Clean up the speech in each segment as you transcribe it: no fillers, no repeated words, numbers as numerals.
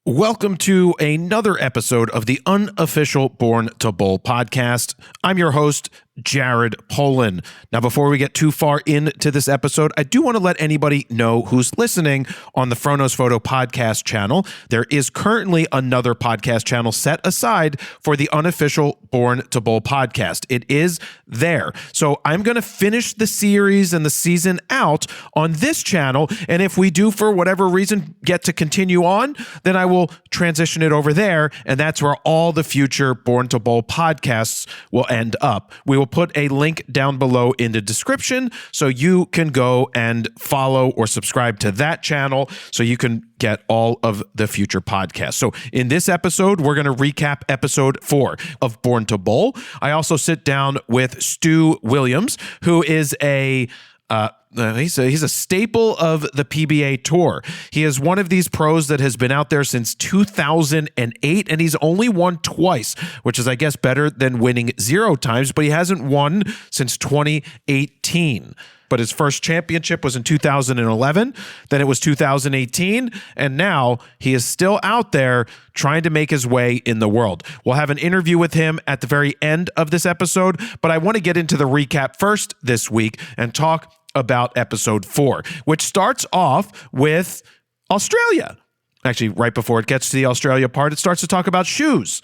Welcome to another episode of the Unofficial Born to Bowl podcast. I'm your host, Jared Polin. Now, before we get too far into this episode, I do want to let anybody know who's listening on the Fronos Photo podcast channel. There is currently another podcast channel set aside for the Unofficial Born to Bowl podcast. It is there. So I'm going to finish the series and the season out on this channel. And if we do, for whatever reason, get to continue on, then I will transition it over there. And that's where all the future Born to Bowl podcasts will end up. We will put a link down below in the description so you can go and follow or subscribe to that channel so you can get all of the future podcasts. So in this episode, we're going to recap episode 4 of Born to Bowl. I also sit down with Stu Williams, who is he's a staple of the PBA tour. He is one of these pros that has been out there since 2008, and he's only won twice, which is, I guess, better than winning 0 times, but he hasn't won since 2018. But his first championship was in 2011, then it was 2018, and now he is still out there trying to make his way in the world. We'll have an interview with him at the very end of this episode, but I want to get into the recap first this week and talk about episode 4, which starts off with Australia. Actually, right before it gets to the Australia part, it starts to talk about shoes.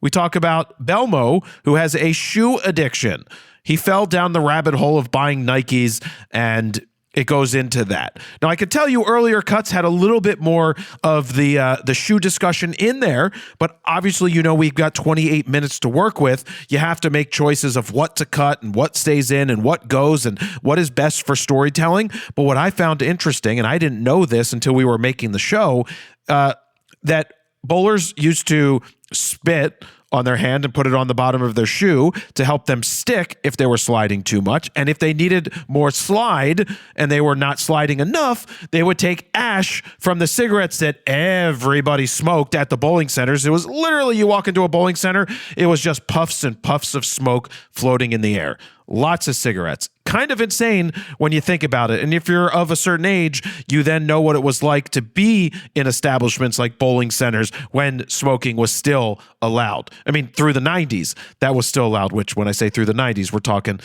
We talk about Belmo, who has a shoe addiction. He fell down the rabbit hole of buying Nikes, and it goes into that. Now, I could tell you earlier cuts had a little bit more of the shoe discussion in there, but obviously, you know, we've got 28 minutes to work with. You have to make choices of what to cut and what stays in and what goes and what is best for storytelling. But what I found interesting, and I didn't know this until we were making the show, that bowlers used to spit on their hand and put it on the bottom of their shoe to help them stick if they were sliding too much. And if they needed more slide and they were not sliding enough, they would take ash from the cigarettes that everybody smoked at the bowling centers. It was literally, you walk into a bowling center, it was just puffs and puffs of smoke floating in the air. Lots of cigarettes. Kind of insane when you think about it. And if you're of a certain age, you then know what it was like to be in establishments like bowling centers when smoking was still allowed. I mean, through the 90s, that was still allowed, which when I say through the 90s, we're talking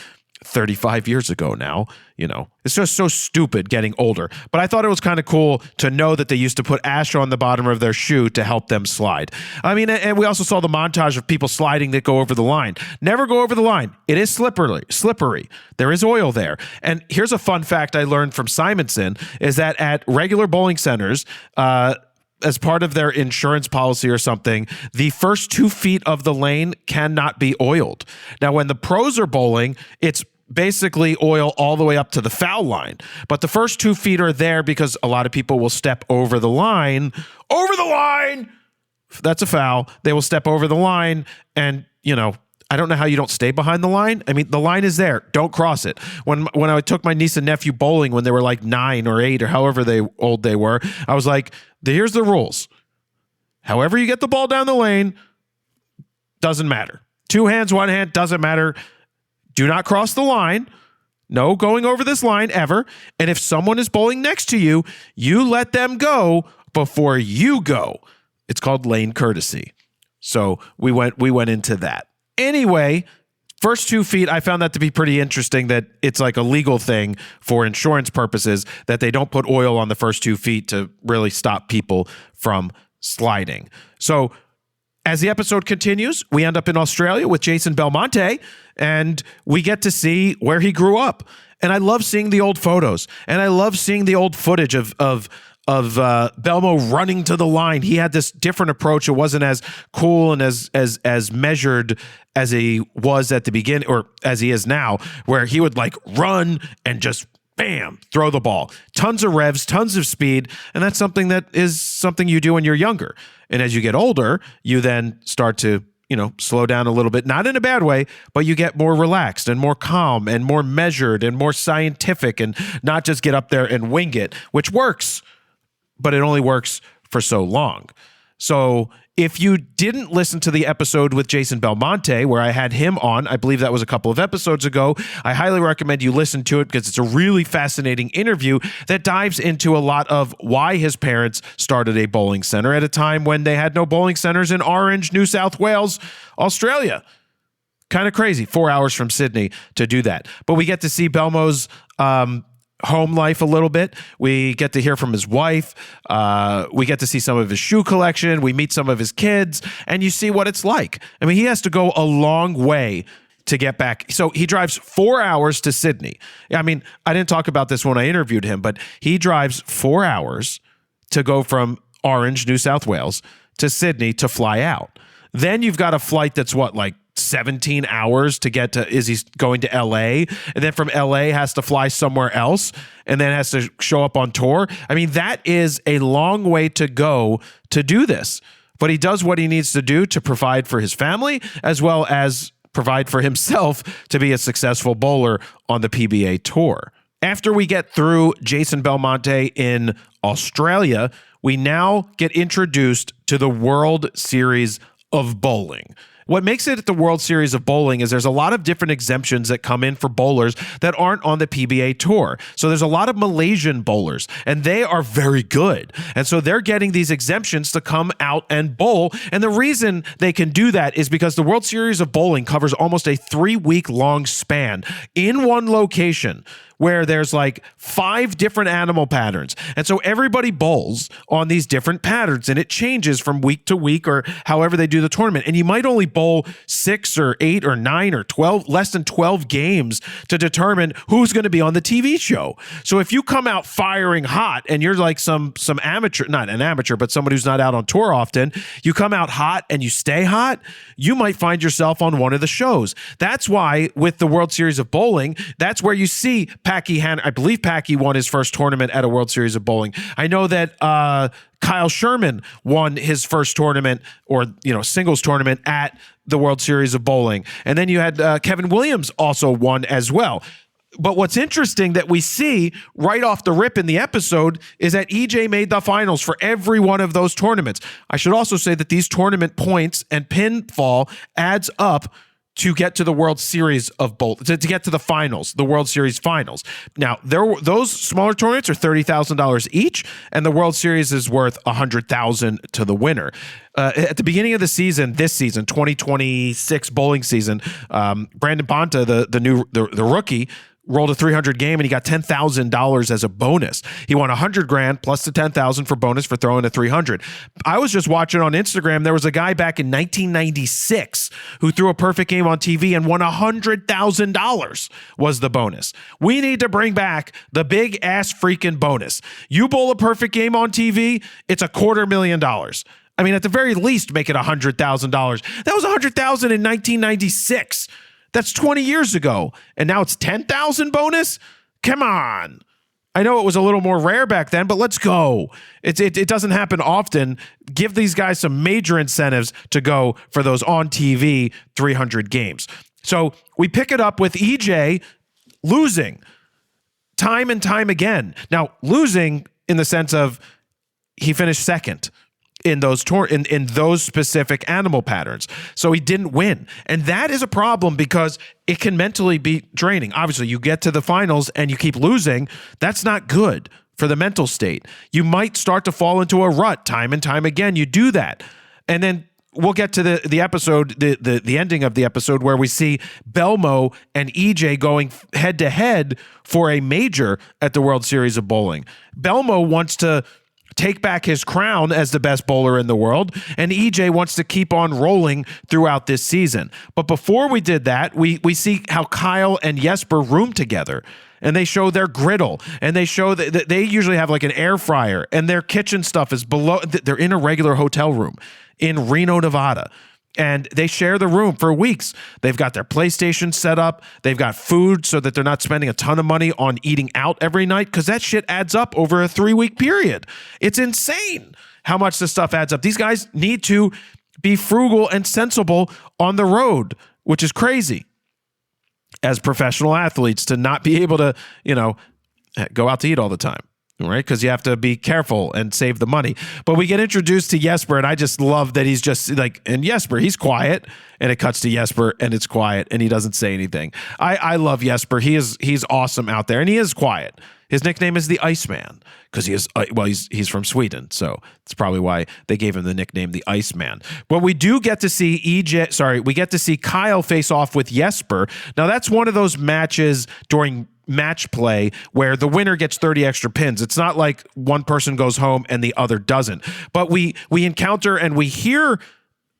35 years ago now. You know, it's just so stupid getting older. But I thought it was kind of cool to know that they used to put ash on the bottom of their shoe to help them slide. I mean, and we also saw the montage of people sliding that go over the line. Never go over the line. It is slippery. There is oil there. And here's a fun fact I learned from Simonson is that at regular bowling centers, as part of their insurance policy or something, the first 2 feet of the lane cannot be oiled. Now, when the pros are bowling, it's basically oil all the way up to the foul line. But the first 2 feet are there because a lot of people will step over the line. Over the line! That's a foul. They will step over the line and, you know, I don't know how you don't stay behind the line. I mean, the line is there. Don't cross it. When I took my niece and nephew bowling when they were like 9 or 8 or however old they were, I was like, here's the rules. However you get the ball down the lane, doesn't matter. 2 hands, 1 hand, doesn't matter. Do not cross the line. No going over this line ever. And if someone is bowling next to you, you let them go before you go. It's called lane courtesy. So we went into that. Anyway, first 2 feet, I found that to be pretty interesting that it's like a legal thing for insurance purposes that they don't put oil on the first 2 feet to really stop people from sliding. So as the episode continues, we end up in Australia with Jason Belmonte, and we get to see where he grew up. And I love seeing the old photos, and I love seeing the old footage of Belmo running to the line. He had this different approach. It wasn't as cool and as measured as he was at the beginning, or as he is now, where he would like run and just bam, throw the ball. Tons of revs, tons of speed, and that's something that is something you do when you're younger. And as you get older, you then start to, you know, slow down a little bit, not in a bad way, but you get more relaxed and more calm and more measured and more scientific and not just get up there and wing it, which works, but it only works for so long. So if you didn't listen to the episode with Jason Belmonte, where I had him on, I believe that was a couple of episodes ago, I highly recommend you listen to it because it's a really fascinating interview that dives into a lot of why his parents started a bowling center at a time when they had no bowling centers in Orange, New South Wales, Australia. Kind of crazy, 4 hours from Sydney to do that. But we get to see Belmo's home life a little bit. We get to hear from his wife. We get to see some of his shoe collection. We meet some of his kids, and you see what it's like. I mean, he has to go a long way to get back. So he drives 4 hours to Sydney. I mean, I didn't talk about this when I interviewed him, but he drives 4 hours to go from Orange, New South Wales, to Sydney to fly out. Then you've got a flight that's like 17 hours to get to, is he going to LA? And then from LA has to fly somewhere else and then has to show up on tour. I mean, that is a long way to go to do this. But he does what he needs to do to provide for his family as well as provide for himself to be a successful bowler on the PBA tour. After we get through Jason Belmonte in Australia, we now get introduced to the World Series of Bowling. What makes it the World Series of Bowling is there's a lot of different exemptions that come in for bowlers that aren't on the PBA tour. So there's a lot of Malaysian bowlers, and they are very good. And so they're getting these exemptions to come out and bowl. And the reason they can do that is because the World Series of Bowling covers almost a 3-week-long span in one location, where there's like 5 different animal patterns. And so everybody bowls on these different patterns, and it changes from week to week or however they do the tournament. And you might only bowl 6 or 8 or 9 or 12, less than 12 games to determine who's going to be on the TV show. So if you come out firing hot and you're like some amateur, not an amateur, but somebody who's not out on tour often, you come out hot and you stay hot, you might find yourself on one of the shows. That's why with the World Series of Bowling, that's where you see Packy Han. I believe Packy won his first tournament at a World Series of Bowling. I know that Kyle Sherman won his first tournament or singles tournament at the World Series of Bowling. And then you had Kevin Williams also won as well. But what's interesting that we see right off the rip in the episode is that EJ made the finals for every one of those tournaments. I should also say that these tournament points and pinfall adds up to get to the World Series of Bowl, to get to the finals, the World Series finals. Now, those smaller tournaments are $30,000 each, and the World Series is worth $100,000 to the winner. At the beginning of the season, this season, 2026 bowling season, Brandon Bonta, the rookie, rolled a 300 game and he got $10,000 as a bonus. He won $100,000 plus the $10,000 for bonus for throwing a 300. I was just watching on Instagram. There was a guy back in 1996 who threw a perfect game on TV and won $100,000 was the bonus. We need to bring back the big ass freaking bonus. You bowl a perfect game on TV, it's $250,000. I mean, at the very least, make it $100,000. That was $100,000 in 1996. That's 20 years ago, and now it's 10,000 bonus? Come on. I know it was a little more rare back then, but let's go. It doesn't happen often. Give these guys some major incentives to go for those on TV 300 games. So we pick it up with EJ losing time and time again. Now, losing in the sense of he finished second in those in those specific animal patterns. So he didn't win. And that is a problem because it can mentally be draining. Obviously, you get to the finals and you keep losing. That's not good for the mental state. You might start to fall into a rut time and time again. You do that. And then we'll get to the episode, the ending of the episode where we see Belmo and EJ going head to head for a major at the World Series of Bowling. Belmo wants to take back his crown as the best bowler in the world, and EJ wants to keep on rolling throughout this season. But before we did that, we see how Kyle and Jesper room together, and they show their griddle, and they show that they usually have like an air fryer, and their kitchen stuff is below. They're in a regular hotel room in Reno, Nevada. And they share the room for weeks. They've got their PlayStation set up. They've got food so that they're not spending a ton of money on eating out every night because that shit adds up over a 3-week period. It's insane how much this stuff adds up. These guys need to be frugal and sensible on the road, which is crazy as professional athletes to not be able to, go out to eat all the time. right? Because you have to be careful and save the money. But we get introduced to Jesper, and I just love that he's just like, and Jesper, he's quiet, and it cuts to Jesper, and it's quiet, and he doesn't say anything. I love Jesper. He's awesome out there, and he is quiet. His nickname is the Iceman because he's from Sweden, so that's probably why they gave him the nickname the Iceman. But we do get to see we get to see Kyle face off with Jesper. Now that's one of those matches during match play where the winner gets 30 extra pins. It's not like one person goes home and the other doesn't. But we encounter and we hear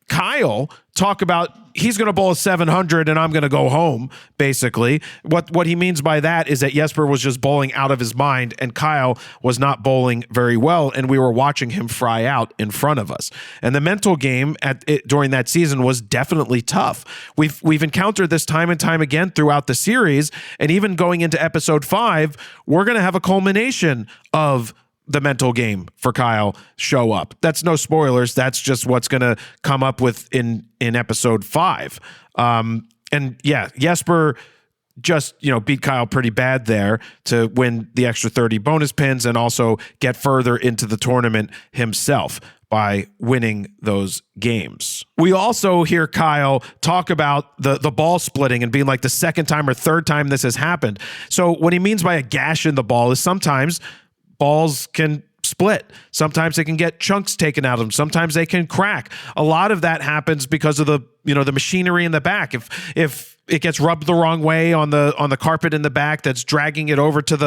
Kyle talk about he's going to bowl a 700 and I'm going to go home, basically. What he means by that is that Jesper was just bowling out of his mind and Kyle was not bowling very well, and we were watching him fry out in front of us. And the mental game during that season was definitely tough. We've encountered this time and time again throughout the series, and even going into episode 5, we're going to have a culmination of the mental game for Kyle show up. That's no spoilers. That's just what's going to come up with in episode 5. And yeah, Jesper just, beat Kyle pretty bad there to win the extra 30 bonus pins and also get further into the tournament himself by winning those games. We also hear Kyle talk about the ball splitting and being like the second time or third time this has happened. So what he means by a gash in the ball is sometimes balls can split. Sometimes they can get chunks taken out of them. Sometimes they can crack. A lot of that happens because of the machinery in the back. If it gets rubbed the wrong way on the carpet in the back that's dragging it over to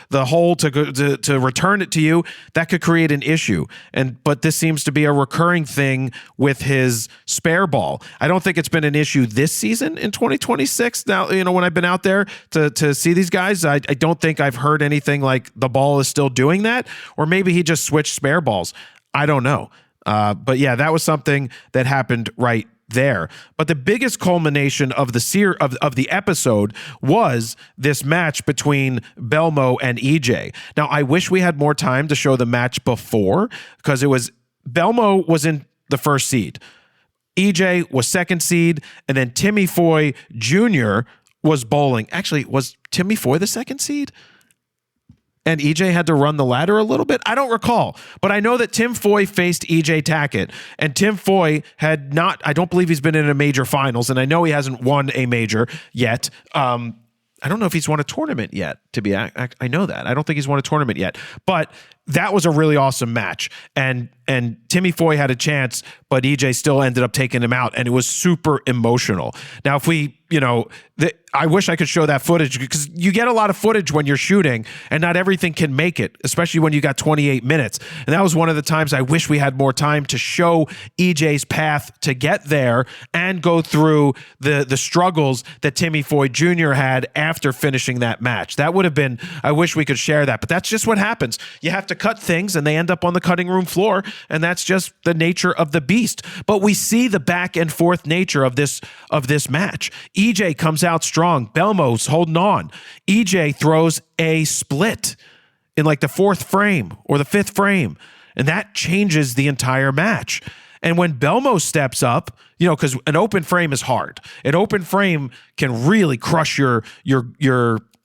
the hole to return it to you, that could create an issue. But this seems to be a recurring thing with his spare ball. I don't think it's been an issue this season in 2026. Now, when I've been out there to see these guys, I don't think I've heard anything like the ball is still doing that, or maybe he just switched spare balls. I don't know. But yeah, that was something that happened right there. But the biggest culmination of the episode was this match between Belmo and EJ. Now, I wish we had more time to show the match before, because Belmo was in the first seed, EJ was second seed, and then Timmy Foy Jr. was bowling. Actually, was Timmy Foy the second seed? And EJ had to run the ladder a little bit? I don't recall, but I know that Tim Foy faced EJ Tackett, and Tim Foy I don't believe he's been in a major finals, and I know he hasn't won a major yet. I don't know if he's won a tournament yet, I know that. I don't think he's won a tournament yet, but that was a really awesome match. And Timmy Foy had a chance, but EJ still ended up taking him out, and it was super emotional. Now, if we, I wish I could show that footage, because you get a lot of footage when you're shooting and not everything can make it, especially when you got 28 minutes. And that was one of the times I wish we had more time to show EJ's path to get there and go through the struggles that Timmy Foy Jr. had after finishing that match. That would have been, I wish we could share that, but that's just what happens. You have to cut things and they end up on the cutting room floor, and that's just the nature of the beast. But we see the back and forth nature of this match. EJ comes out strong. Belmo's holding on. EJ throws a split in like the 4th frame or the 5th frame, and that changes the entire match. And when Belmo steps up, because an open frame is hard. An open frame can really crush your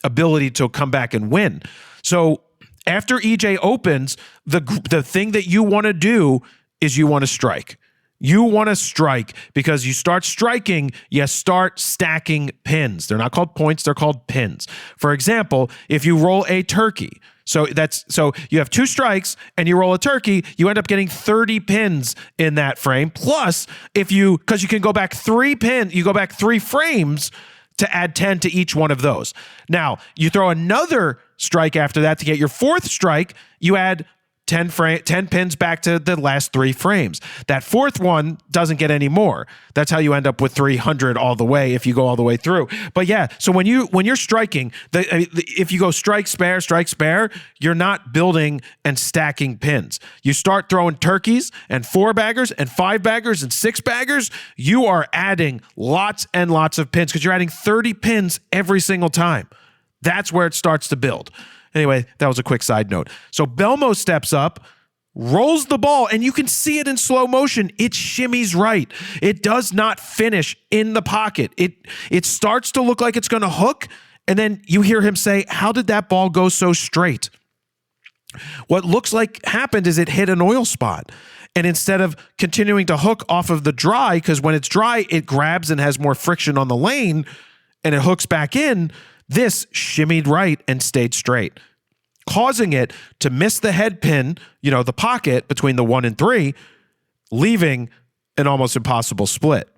ability to come back and win. So after EJ opens, the thing that you want to do is you want to strike. You want to strike, because you start striking, you start stacking pins. They're not called points, they're called pins. For example, if you roll a turkey, so you have 2 strikes and you roll a turkey, you end up getting 30 pins in that frame. Plus, because you can go back 3 frames to add 10 to each one of those. Now, you throw another strike after that to get your 4th strike, you add 10 pins back to the last 3 frames. That 4th one doesn't get any more. That's how you end up with 300 all the way if you go all the way through. But yeah, so when you're striking, if you go strike, spare, you're not building and stacking pins. You start throwing turkeys and 4-baggers and 5-baggers and 6-baggers, you are adding lots and lots of pins, because you're adding 30 pins every single time. That's where it starts to build. Anyway, that was a quick side note. So Belmo steps up, rolls the ball, and you can see it in slow motion. It shimmies right. It does not finish in the pocket. It starts to look like it's going to hook, and then you hear him say, "How did that ball go so straight?" What looks like happened is it hit an oil spot. And instead of continuing to hook off of the dry, because when it's dry, it grabs and has more friction on the lane and it hooks back in, this shimmied right and stayed straight, causing it to miss the head pin, the pocket between the 1 and 3, leaving an almost impossible split,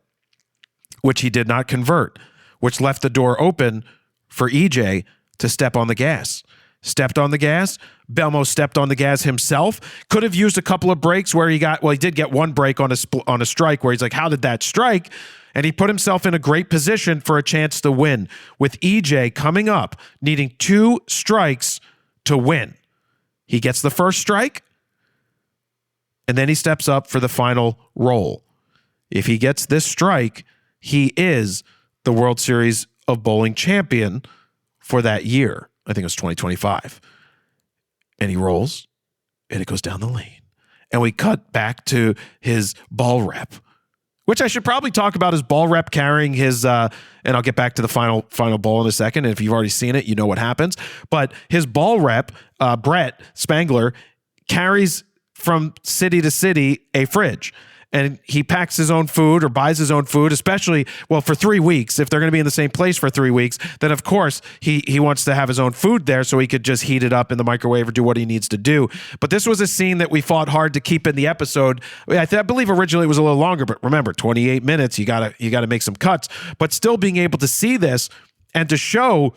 which he did not convert, which left the door open for EJ to step on the gas. Stepped on the gas. Belmo stepped on the gas himself. Could have used a couple of breaks where he did get one break on a strike where he's like, how did that strike? And he put himself in a great position for a chance to win, with EJ coming up, needing 2 strikes to win. He gets the first strike, and then he steps up for the final roll. If he gets this strike, he is the World Series of Bowling champion for that year. I think it was 2025. And he rolls, and it goes down the lane. And we cut back to his ball rep, which I should probably talk about his ball rep carrying his, and I'll get back to the final bowl in a second. And if you've already seen it, you know what happens. But his ball rep, Brett Spangler, carries from city to city a fridge. And he packs his own food or buys his own food, especially, for 3 weeks. If they're going to be in the same place for 3 weeks, then of course he wants to have his own food there so he could just heat it up in the microwave or do what he needs to do. But this was a scene that we fought hard to keep in the episode. I believe originally it was a little longer, but remember, 28 minutes, you gotta make some cuts. But still being able to see this and to show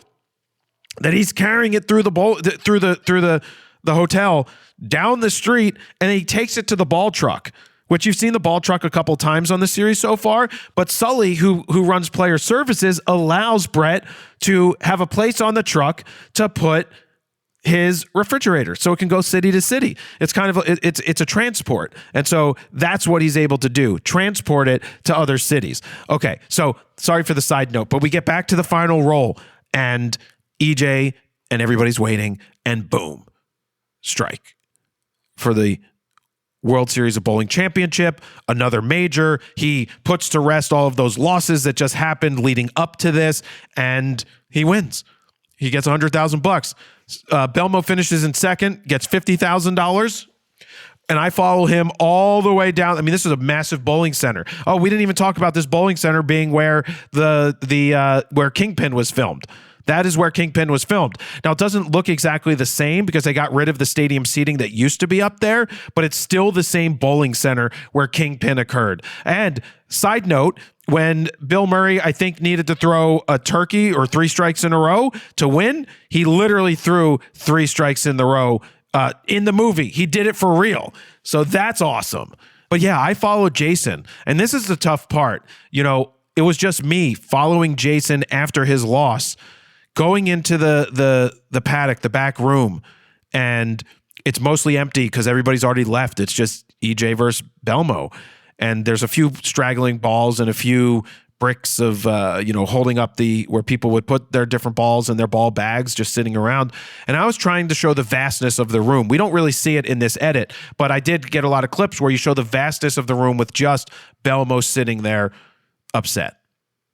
that he's carrying it through the bowl, through the hotel, down the street, and he takes it to the ball truck, which you've seen the ball truck a couple times on the series so far. But Sully, who runs player services, allows Brett to have a place on the truck to put his refrigerator so it can go city to city. It's kind of it's a transport. And so that's what he's able to do, transport it to other cities. Okay, so sorry for the side note, but we get back to the final roll, and EJ and everybody's waiting, and boom, strike for the World Series of Bowling Championship, another major. He puts to rest all of those losses that just happened leading up to this, and he wins. He gets $100,000. Belmo finishes in second, gets $50,000. And I follow him all the way down. I mean, this is a massive bowling center. Oh, we didn't even talk about this bowling center being where where Kingpin was filmed. That is where Kingpin was filmed. Now, it doesn't look exactly the same because they got rid of the stadium seating that used to be up there, but it's still the same bowling center where Kingpin occurred. And side note, when Bill Murray, I think, needed to throw a turkey or 3 strikes in a row to win, he literally threw 3 strikes in the row in the movie. He did it for real. So that's awesome. But yeah, I followed Jason, and this is the tough part. It was just me following Jason after his loss, going into the paddock, the back room, and it's mostly empty because everybody's already left. It's just EJ versus Belmo, and there's a few straggling balls and a few bricks of holding up where people would put their different balls and their ball bags just sitting around. And I was trying to show the vastness of the room. We don't really see it in this edit, but I did get a lot of clips where you show the vastness of the room with just Belmo sitting there upset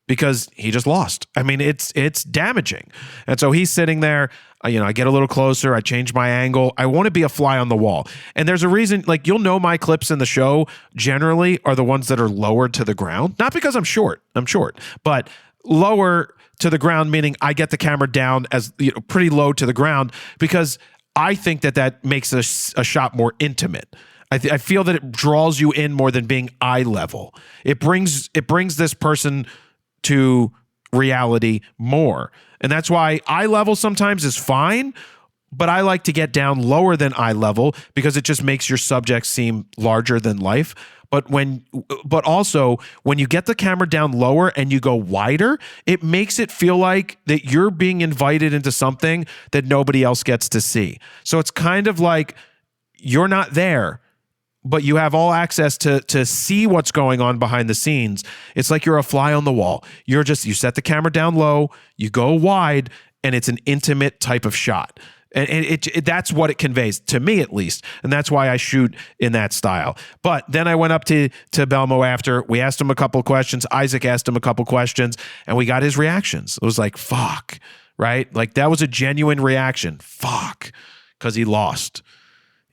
because he just lost. I mean, it's damaging. And so he's sitting there, I get a little closer, I change my angle. I want to be a fly on the wall. And there's a reason, you'll know my clips in the show generally are the ones that are lower to the ground. Not because I'm short, but lower to the ground, meaning I get the camera down as pretty low to the ground because I think that makes a shot more intimate. I feel that it draws you in more than being eye level. It brings this person to reality more. And that's why eye level sometimes is fine, but I like to get down lower than eye level because it just makes your subject seem larger than life. But also when you get the camera down lower and you go wider, it makes it feel like that you're being invited into something that nobody else gets to see. So it's kind of like you're not there, but you have all access to see what's going on behind the scenes. It's like you're a fly on the wall. You set the camera down low, you go wide, and it's an intimate type of shot. And that's what it conveys, to me at least. And that's why I shoot in that style. But then I went up to Belmo after. We asked him a couple of questions. Isaac asked him a couple of questions, and we got his reactions. It was like, fuck, right? Like that was a genuine reaction. Fuck. because he lost,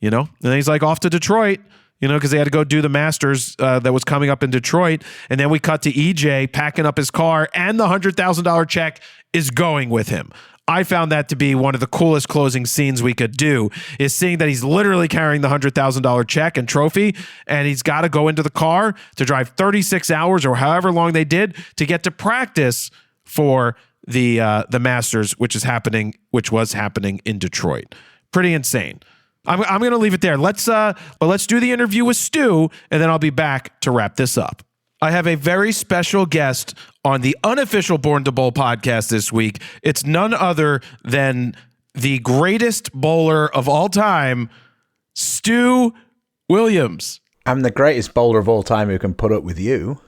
and then he's like off to Detroit, because they had to go do the Masters that was coming up in Detroit. And then we cut to EJ packing up his car, and the $100,000 check is going with him. I found that to be one of the coolest closing scenes we could do, is seeing that he's literally carrying the $100,000 check and trophy, and he's got to go into the car to drive 36 hours or however long they did to get to practice for the Masters, which was happening in Detroit. Pretty insane. I'm going to leave it there. Let's do the interview with Stu, and then I'll be back to wrap this up. I have a very special guest on the Unofficial Born to Bowl podcast this week. It's none other than the greatest bowler of all time, Stu Williams. I'm the greatest bowler of all time who can put up with you.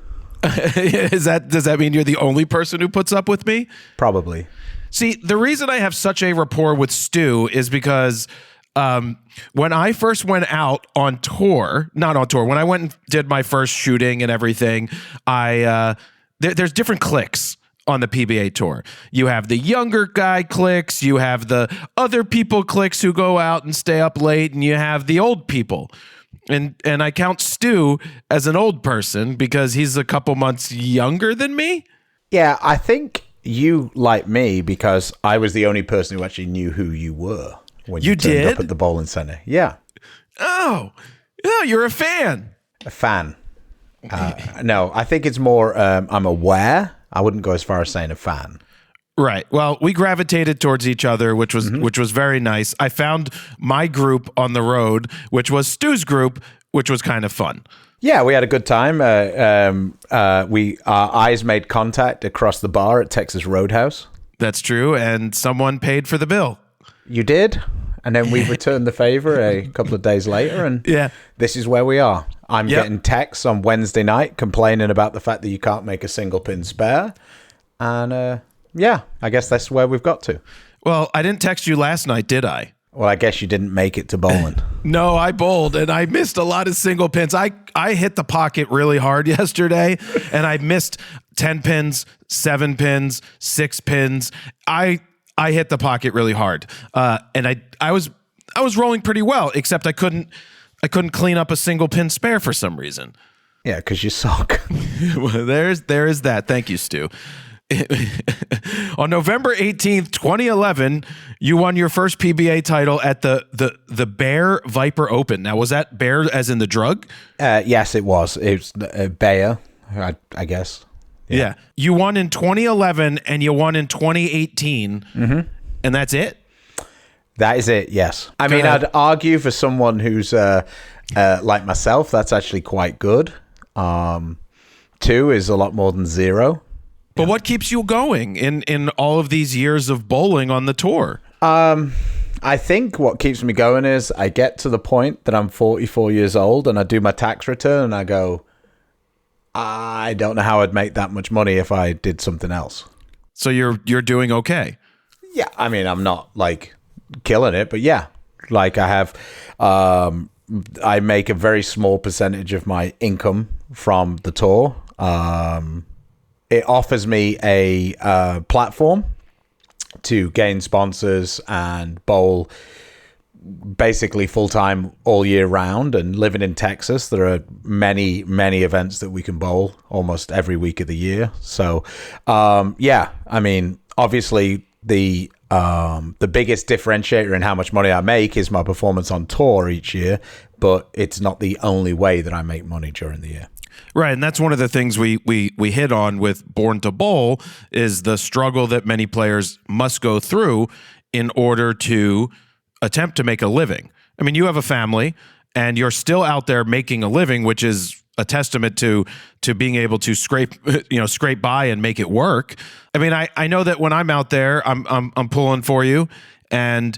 Does that mean you're the only person who puts up with me? Probably. See, the reason I have such a rapport with Stu is because when I first went out on tour, when I went and did my first shooting and everything, there's different cliques on the PBA tour. You have the younger guy cliques, you have the other people cliques who go out and stay up late, and you have the old people. And I count Stu as an old person because he's a couple months younger than me. Yeah, I think you like me because I was the only person who actually knew who you were. When you turned up at the bowling center. Yeah. Oh, you're a fan. A fan. No, I think it's more I'm aware. I wouldn't go as far as saying a fan. Right. Well, we gravitated towards each other, which was very nice. I found my group on the road, which was Stu's group, which was kind of fun. Yeah, we had a good time. Our eyes made contact across the bar at Texas Roadhouse. That's true, and someone paid for the bill. You did, and then we returned the favor a couple of days later, and this is where we are. I'm getting texts on Wednesday night complaining about the fact that you can't make a single pin spare, and I guess that's where we've got to. Well, I didn't text you last night, did I? Well, I guess you didn't make it to bowling. No, I bowled, and I missed a lot of single pins. I hit the pocket really hard yesterday, and I missed 10 pins, 7 pins, 6 pins. I hit the pocket really hard, and I was rolling pretty well, except I couldn't clean up a single pin spare for some reason. Yeah, because you suck. Well, there is that. Thank you, Stu. On November 18th, 2011, you won your first PBA title at the Bear Viper Open. Now, was that Bear as in the drug? Yes, it was. It was Bear, I guess. Yeah. You won in 2011 and you won in 2018. And that's it? That is it, yes. I mean, I'd argue for someone who's like myself, that's actually quite good. 2 is a lot more than 0. But what keeps you going in all of these years of bowling on the tour? I think what keeps me going is I get to the point that I'm 44 years old and I do my tax return and I go, I don't know how I'd make that much money if I did something else. So you're doing okay? Yeah, I mean, I'm not like killing it, but yeah, like I have, I make a very small percentage of my income from the tour. It offers me a platform to gain sponsors and bowl basically full-time all year round. And living in Texas, there are many events that we can bowl almost every week of the year. So I mean, obviously the biggest differentiator in how much money I make is my performance on tour each year, but it's not the only way that I make money during the year. Right, and that's one of the things we hit on with Born to Bowl is the struggle that many players must go through in order to attempt to make a living. I mean, you have a family, and you're still out there making a living, which is a testament to being able to scrape by and make it work. I mean, I know that when I'm out there, I'm pulling for you, and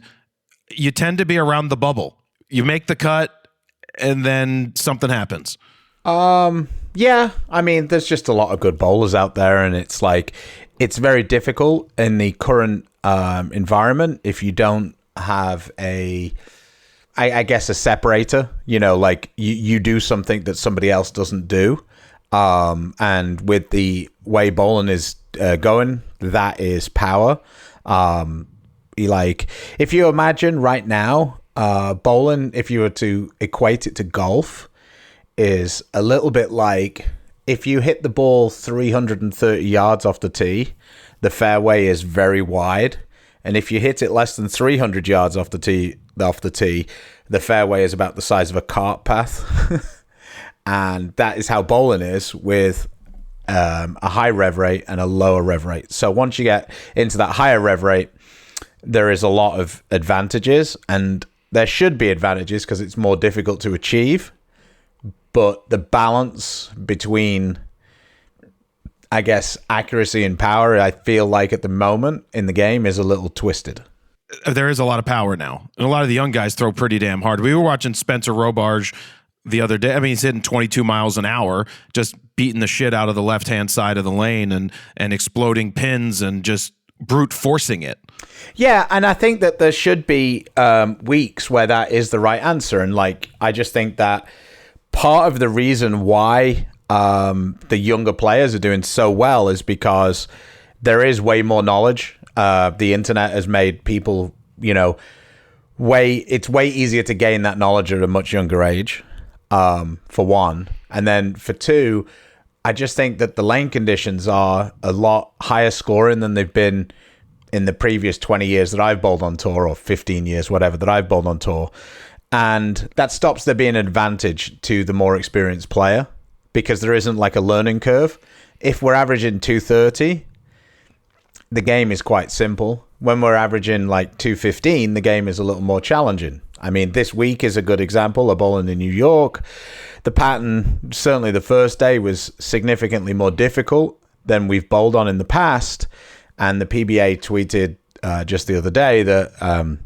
you tend to be around the bubble. You make the cut, and then something happens. Yeah, I mean, there's just a lot of good bowlers out there, and it's like, it's very difficult in the current environment if you don't have I guess a separator, like you do something that somebody else doesn't do. And with the way bowling is going, that is power. like, if you imagine right now, bowling, if you were to equate it to golf, is a little bit like if you hit the ball 330 yards off the tee, the fairway is very wide. And if you hit it less than 300 yards off the tee, the fairway is about the size of a cart path. And that is how bowling is, with a high rev rate and a lower rev rate. So once you get into that higher rev rate, there is a lot of advantages, and there should be advantages because it's more difficult to achieve. But the balance between, I guess, accuracy and power, I feel like at the moment in the game is a little twisted. There is a lot of power now, and a lot of the young guys throw pretty damn hard. We were watching Spencer Robarge the other day. I mean, he's hitting 22 miles an hour, just beating the shit out of the left-hand side of the lane and exploding pins and just brute forcing it. Yeah, and I think that there should be weeks where that is the right answer. And like, I just think that part of the reason why the younger players are doing so well is because there is way more knowledge. The internet has made people, it's way easier to gain that knowledge at a much younger age, for one. And then for two, I just think that the lane conditions are a lot higher scoring than they've been in the previous 20 years that I've bowled on tour, or 15 years, whatever, that I've bowled on tour. And that stops there being an advantage to the more experienced player, because there isn't like a learning curve. If we're averaging 230, the game is quite simple. When we're averaging like 215, the game is a little more challenging. I mean, this week is a good example of bowling in New York. The pattern, certainly the first day, was significantly more difficult than we've bowled on in the past. And the PBA tweeted just the other day that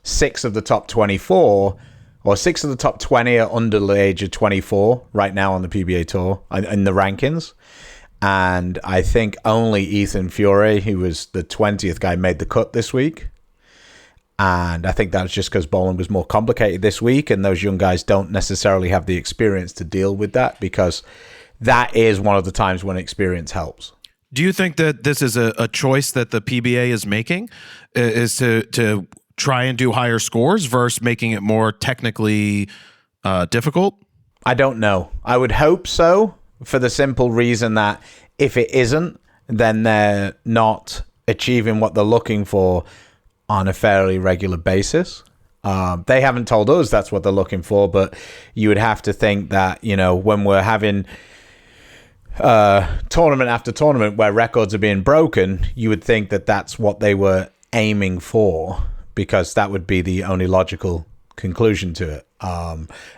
6 of the top 24, or 6 of the top 20 are under the age of 24 right now on the PBA Tour in the rankings. And I think only Ethan Fiore, who was the 20th guy, made the cut this week. And I think that's just because bowling was more complicated this week, and those young guys don't necessarily have the experience to deal with that, because that is one of the times when experience helps. Do you think that this is a choice that the PBA is making, is to try and do higher scores versus making it more technically difficult? I don't know. I would hope so, for the simple reason that if it isn't, then they're not achieving what they're looking for on a fairly regular basis. They haven't told us that's what they're looking for, but you would have to think that, when we're having tournament after tournament where records are being broken, you would think that that's what they were aiming for, because that would be the only logical conclusion to it.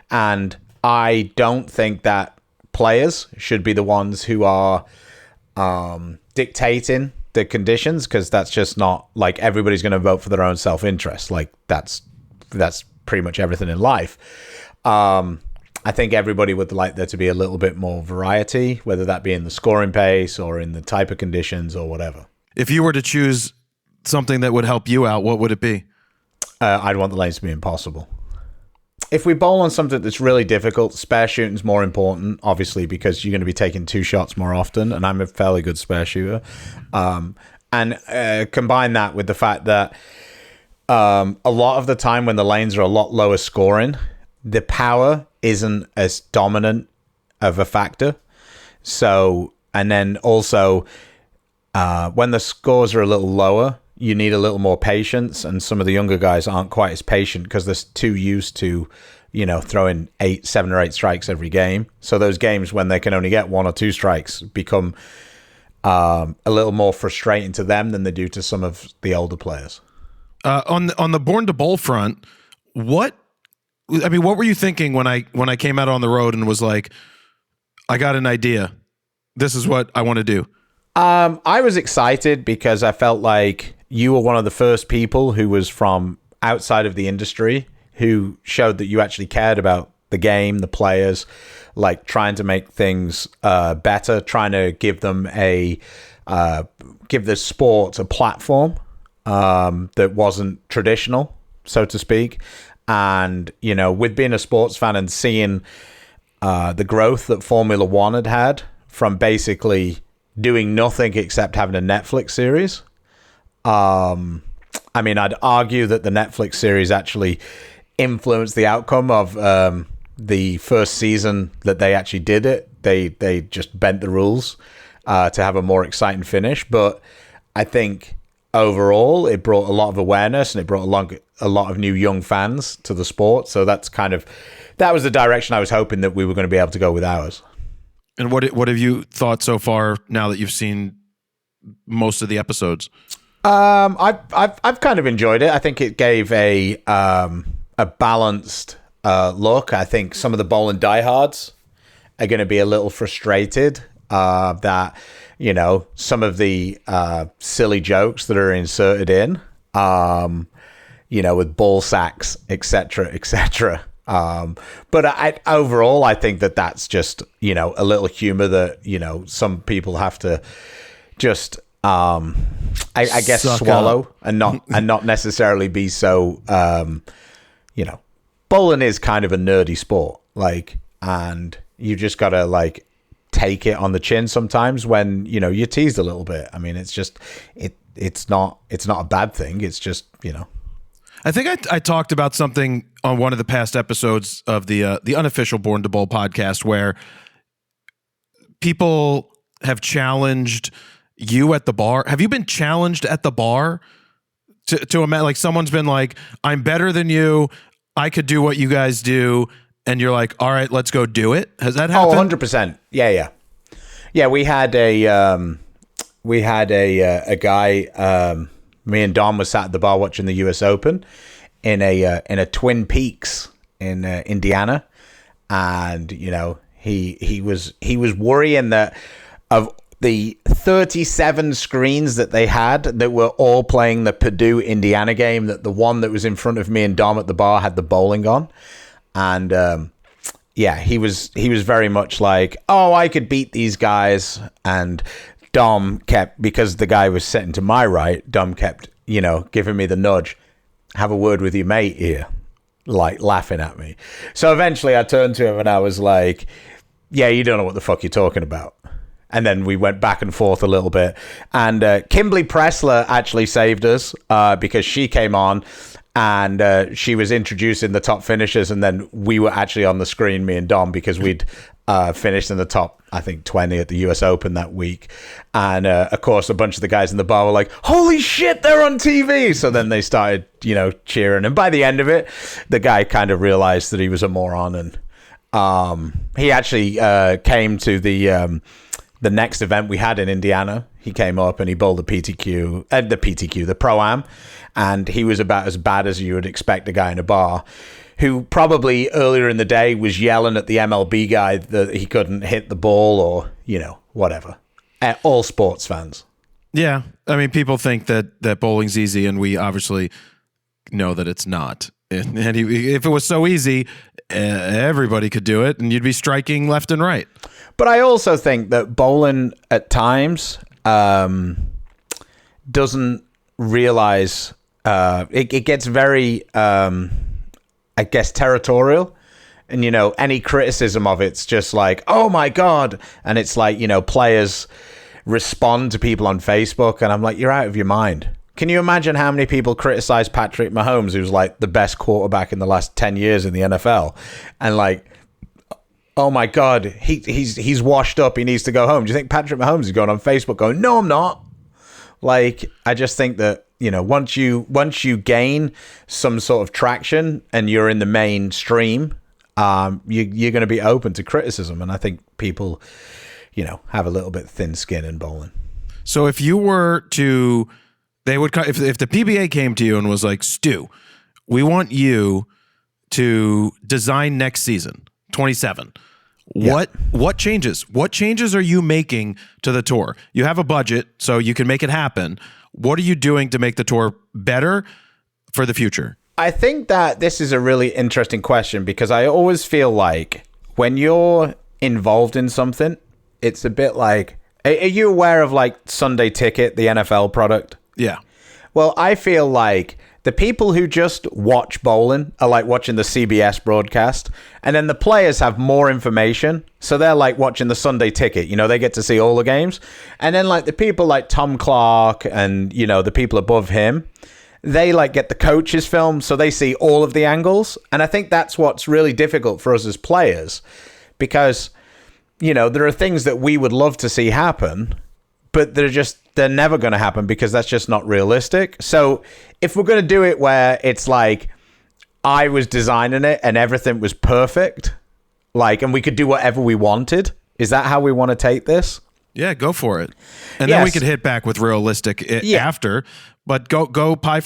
And I don't think that players should be the ones who are dictating the conditions, because that's just not, like, everybody's going to vote for their own self-interest. Like, that's pretty much everything in life. I think everybody would like there to be a little bit more variety, whether that be in the scoring pace or in the type of conditions or whatever. If you were to choose something that would help you out, what would it be? I'd want the lanes to be impossible. If we bowl on something that's really difficult, spare shooting's more important, obviously, because you're going to be taking 2 shots more often, and I'm a fairly good spare shooter. And combine that with the fact that a lot of the time when the lanes are a lot lower scoring, the power isn't as dominant of a factor. So, and then also when the scores are a little lower, you need a little more patience, and some of the younger guys aren't quite as patient because they're too used to, throwing 7 or 8 strikes every game. So those games when they can only get 1 or 2 strikes become a little more frustrating to them than they do to some of the older players. On the Born to Bowl front, what were you thinking when I came out on the road and was like, I got an idea, this is what I want to do? I was excited because I felt like you were one of the first people who was from outside of the industry who showed that you actually cared about the game, the players, like trying to make things better, trying to give them give the sport a platform that wasn't traditional, so to speak. And, with being a sports fan and seeing the growth that Formula One had from basically doing nothing except having a Netflix series, I mean, I'd argue that the Netflix series actually influenced the outcome of the first season that they actually did it. They just bent the rules to have a more exciting finish. But I think overall, it brought a lot of awareness and it brought a lot of new young fans to the sport. So that was the direction I was hoping that we were going to be able to go with ours. And what have you thought so far now that you've seen most of the episodes? I've kind of enjoyed it. I think it gave a balanced look. I think some of the bowling diehards are going to be a little frustrated that, you know, some of the silly jokes that are inserted in, you know, with ball sacks, etc., etc. But overall, I think that that's just, you know, a little humor that, you know, some people have to just, I guess, swallow up. and not necessarily be so, you know, bowling is kind of a nerdy sport, like, and you just gotta like take it on the chin sometimes when, you know, you're teased a little bit. I mean, it's just it's not a bad thing. It's just, you know. I think I talked about something on one of the past episodes of the Unofficial Born to Bowl podcast where people have challenged you at the bar. Have you been challenged at the bar to a like someone's been like, I'm better than you, I could do what you guys do, and you're like, all right, let's go do it? Has that happened? Oh, 100%. Yeah. We had a guy. Me and Dom was sat at the bar watching the U.S. Open in a Twin Peaks in Indiana, and you know he was worrying that of the 37 screens that they had that were all playing the Purdue Indiana game, that the one that was in front of me and Dom at the bar had the bowling on, and yeah, he was very much like, oh, I could beat these guys. And Dom kept, because the guy was sitting to my right, Dom kept, you know, giving me the nudge, have a word with your mate here, like laughing at me. So eventually I turned to him and I was like, yeah, you don't know what the fuck you're talking about. And then we went back and forth a little bit. And Kimberly Pressler actually saved us because she came on and she was introducing the top finishers. And then we were actually on the screen, me and Dom, because we'd finished in the top, I think, 20 at the US Open that week. And of course, a bunch of the guys in the bar were like, holy shit, they're on TV. So then they started, you know, cheering. And by the end of it, the guy kind of realized that he was a moron. And he actually came to the next event we had in Indiana. He came up and he bowled the Pro-Am. And he was about as bad as you would expect a guy in a bar, who probably earlier in the day was yelling at the MLB guy that he couldn't hit the ball or, you know, whatever. All sports fans. Yeah. I mean, people think that bowling's easy, and we obviously know that it's not. And if it was so easy, everybody could do it, and you'd be striking left and right. But I also think that bowling at times doesn't realize it gets very, I guess, territorial. And, you know, any criticism of it's just like, oh, my God. And it's like, you know, players respond to people on Facebook. And I'm like, you're out of your mind. Can you imagine how many people criticize Patrick Mahomes, who's like the best quarterback in the last 10 years in the NFL? And like, oh, my God, he's washed up. He needs to go home. Do you think Patrick Mahomes is going on Facebook going, no, I'm not? Like, I just think that, you know, once you gain some sort of traction and you're in the mainstream, you're going to be open to criticism. And I think people, you know, have a little bit thin skin in bowling. So if you were to, they would, if the PBA came to you and was like, Stu, we want you to design next season, 27. Yeah. What changes? What changes are you making to the tour? You have a budget, so you can make it happen. What are you doing to make the tour better for the future? I think that this is a really interesting question, because I always feel like when you're involved in something, it's a bit like, are you aware of like Sunday Ticket, the NFL product? Yeah. Well, I feel like the people who just watch bowling are like watching the CBS broadcast, and then the players have more information. So they're like watching the Sunday Ticket, you know, they get to see all the games. And then like the people like Tom Clark and, you know, the people above him, they like get the coaches film, so they see all of the angles. And I think that's what's really difficult for us as players, because, you know, there are things that we would love to see happen, but they're never going to happen because that's just not realistic. So if we're going to do it where it's like I was designing it and everything was perfect, like, and we could do whatever we wanted, is that how we want to take this? Yeah, go for it. And then we could hit back with realistic after, but go pie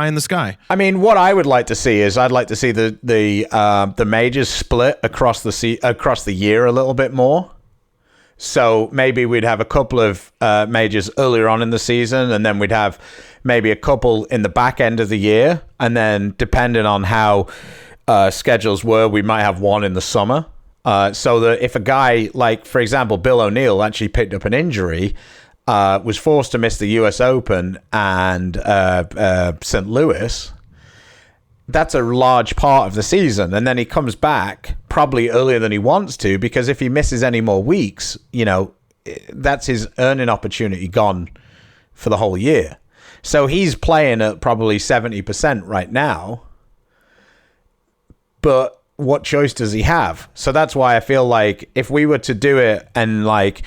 in the sky. I mean, what I would like to see is I'd like to see the majors split across the year a little bit more. So maybe we'd have a couple of majors earlier on in the season, and then we'd have maybe a couple in the back end of the year, and then depending on how schedules were, we might have one in the summer. So that if a guy like, for example, Bill O'Neill actually picked up an injury, was forced to miss the US Open and St. Louis, that's a large part of the season. And then he comes back probably earlier than he wants to, because if he misses any more weeks, you know, that's his earning opportunity gone for the whole year. So he's playing at probably 70% right now. But what choice does he have? So that's why I feel like if we were to do it and like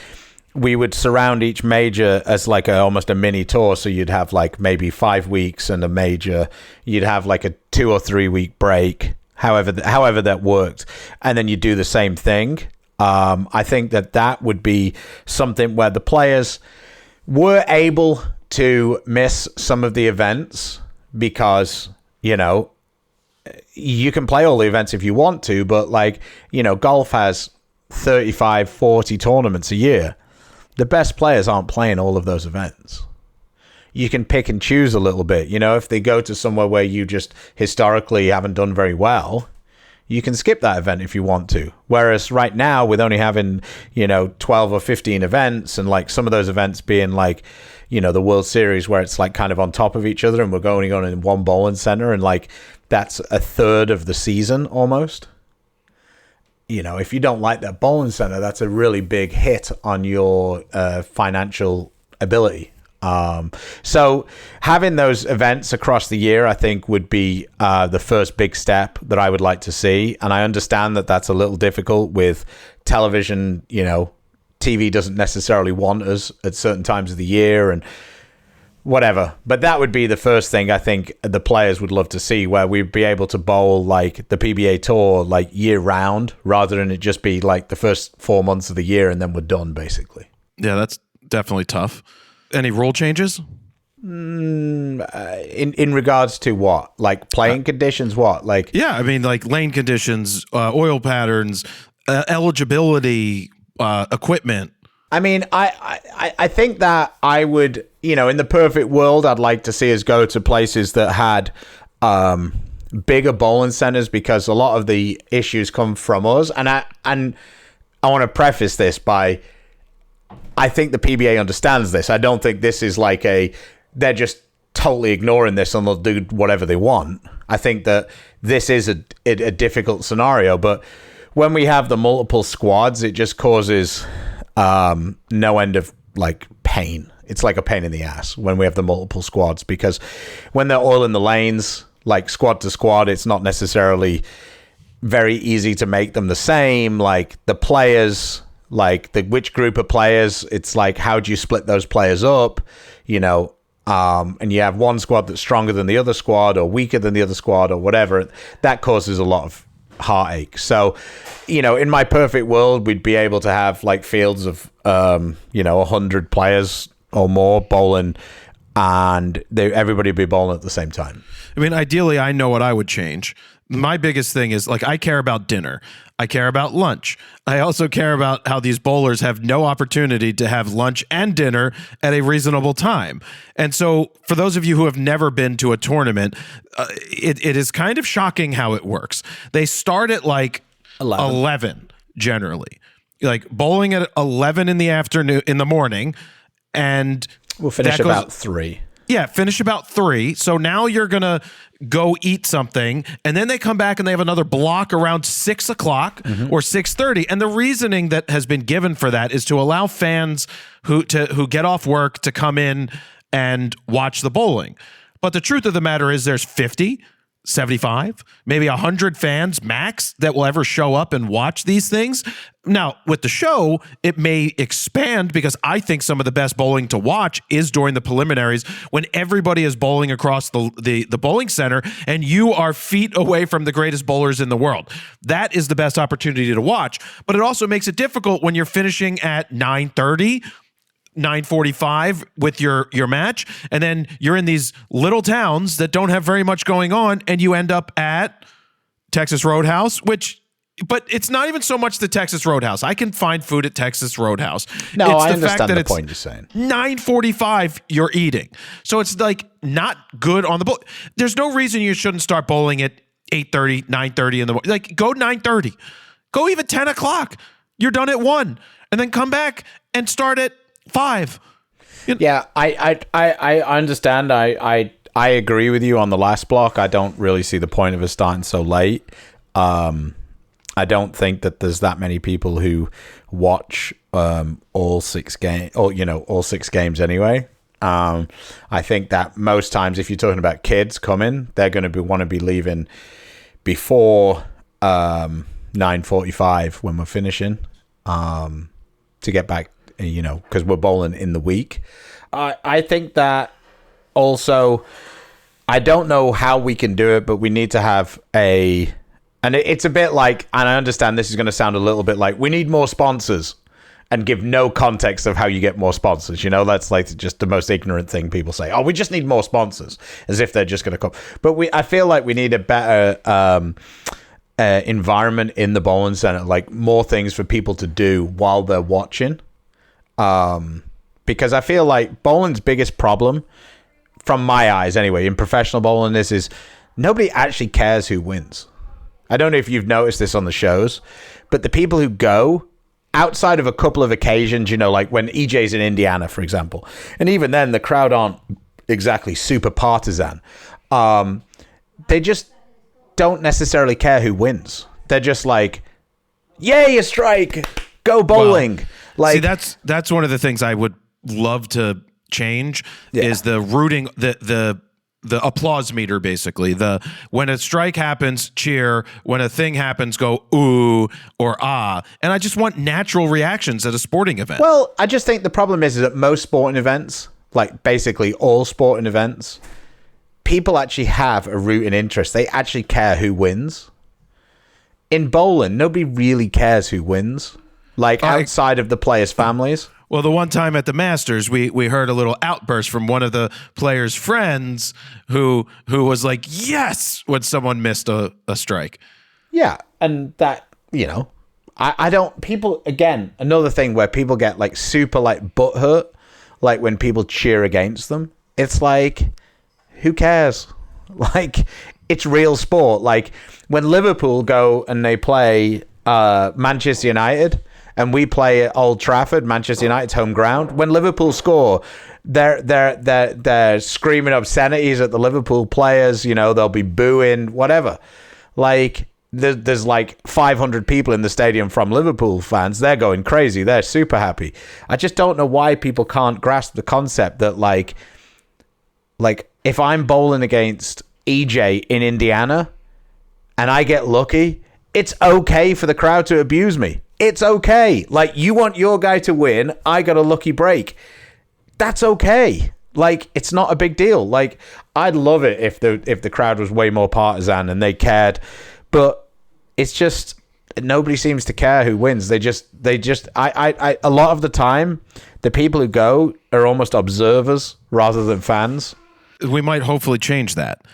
we would surround each major as like almost a mini tour, so you'd have like maybe 5 weeks and a major, you'd have like a 2 or 3 week break, however that worked, and then you do the same thing. I think that would be something where the players were able to miss some of the events, because, you know, you can play all the events if you want to, but like, you know, golf has 35, 40 tournaments a year. The best players aren't playing all of those events. You can pick and choose a little bit. You know, if they go to somewhere where you just historically haven't done very well, you can skip that event if you want to. Whereas right now, with only having, you know, 12 or 15 events, and like some of those events being like, you know, the World Series, where it's like kind of on top of each other, and we're going on in one bowling center, and like that's a third of the season almost. You know, if you don't like that bowling center, that's a really big hit on your financial ability. So having those events across the year, I think, would be the first big step that I would like to see. And I understand that that's a little difficult with television. You know, TV doesn't necessarily want us at certain times of the year and whatever. But that would be the first thing I think the players would love to see, where we'd be able to bowl like the PBA Tour like year round, rather than it just be like the first 4 months of the year and then we're done, basically. Yeah, that's definitely tough. Any rule changes? In regards to what? Like playing conditions? What? Like, yeah, I mean, like lane conditions, oil patterns, eligibility, equipment. I mean, I think that I would, you know, in the perfect world, I'd like to see us go to places that had bigger bowling centers, because a lot of the issues come from us. And I want to preface this by, I think the PBA understands this. I don't think this is like they're just totally ignoring this and they'll do whatever they want. I think that this is a difficult scenario, but when we have the multiple squads, it just causes no end of like pain. It's like a pain in the ass when we have the multiple squads, because when they're oiling the lanes, like squad to squad, it's not necessarily very easy to make them the same. Like the players, like which group of players, it's like, how do you split those players up, you know? And you have one squad that's stronger than the other squad or weaker than the other squad or whatever. That causes a lot of heartache. So, you know, in my perfect world, we'd be able to have like fields of, 100 players or more bowling, and everybody would be bowling at the same time. I mean, ideally, I know what I would change. My biggest thing is, like, I care about dinner. I care about lunch. I also care about how these bowlers have no opportunity to have lunch and dinner at a reasonable time. And so for those of you who have never been to a tournament, it is kind of shocking how it works. They start at like 11 generally. Like bowling at 11 in the afternoon, in the morning, and we'll finish about 3. Yeah, finish about 3. So now you're going to go eat something, and then they come back and they have another block around 6 o'clock or 6:30. And the reasoning that has been given for that is to allow fans who get off work to come in and watch the bowling. But the truth of the matter is there's 50, 75, maybe 100 fans max that will ever show up and watch these things. Now, with the show, it may expand because I think some of the best bowling to watch is during the preliminaries when everybody is bowling across the bowling center and you are feet away from the greatest bowlers in the world. That is the best opportunity to watch, but it also makes it difficult when you're finishing at 9:30, 9:45 with your match, and then you're in these little towns that don't have very much going on, and you end up at Texas Roadhouse, but it's not even so much the Texas Roadhouse. I can find food at Texas Roadhouse. No, it's I the understand fact that the it's point you're saying. 9:45 you're eating. So it's like not good on the bowl. There's no reason you shouldn't start bowling at 8:30, 9:30 in the morning. Like go 9:30. Go even 10 o'clock. You're done at 1. And then come back and start at 5. Yeah, I understand. I agree with you on the last block. I don't really see the point of us starting so late. I don't think that there's that many people who watch all 6 games, or all 6 games anyway. I think that most times, if you're talking about kids coming, they're going to want to be leaving before 9:45 when we're finishing to get back. Because we're bowling in the week. I think that also, I don't know how we can do it, but we need to have and it's a bit like, and I understand this is going to sound a little bit like, we need more sponsors, and give no context of how you get more sponsors. That's like just the most ignorant thing people say. Oh, we just need more sponsors, as if they're just going to come. But I feel like we need a better environment in the bowling center, like more things for people to do while they're watching. Because I feel like bowling's biggest problem, from my eyes anyway, in professional bowling, is nobody actually cares who wins. I don't know if you've noticed this on the shows, but the people who go, outside of a couple of occasions, like when EJ's in Indiana, for example, and even then the crowd aren't exactly super partisan. They just don't necessarily care who wins. They're just like, yay, a strike, go bowling. Well, see, that's one of the things I would love to change is the rooting, the applause meter, basically. When a strike happens, cheer. When a thing happens, go ooh or ah. And I just want natural reactions at a sporting event. Well, I just think the problem is that most sporting events, like basically all sporting events, people actually have a rooting interest. They actually care who wins. In bowling, nobody really cares who wins. Like outside of the players' families. Well, the one time at the Masters, we heard a little outburst from one of the players' friends who was like, yes, when someone missed a strike. Yeah, and that, I don't, people, again, another thing where people get like super like butthurt, like when people cheer against them. It's like, who cares? Like, it's real sport. Like when Liverpool go and they play Manchester United, and we play at Old Trafford, Manchester United's home ground. When Liverpool score, they're screaming obscenities at the Liverpool players. They'll be booing, whatever. Like there's like 500 people in the stadium from Liverpool fans. They're going crazy. They're super happy. I just don't know why people can't grasp the concept that like if I'm bowling against EJ in Indiana and I get lucky, it's okay for the crowd to abuse me. It's okay. Like, you want your guy to win, I got a lucky break. That's okay. Like, it's not a big deal. Like, I'd love it if the crowd was way more partisan and they cared. But it's just nobody seems to care who wins. They just I a lot of the time, the people who go are almost observers rather than fans. We might hopefully change that.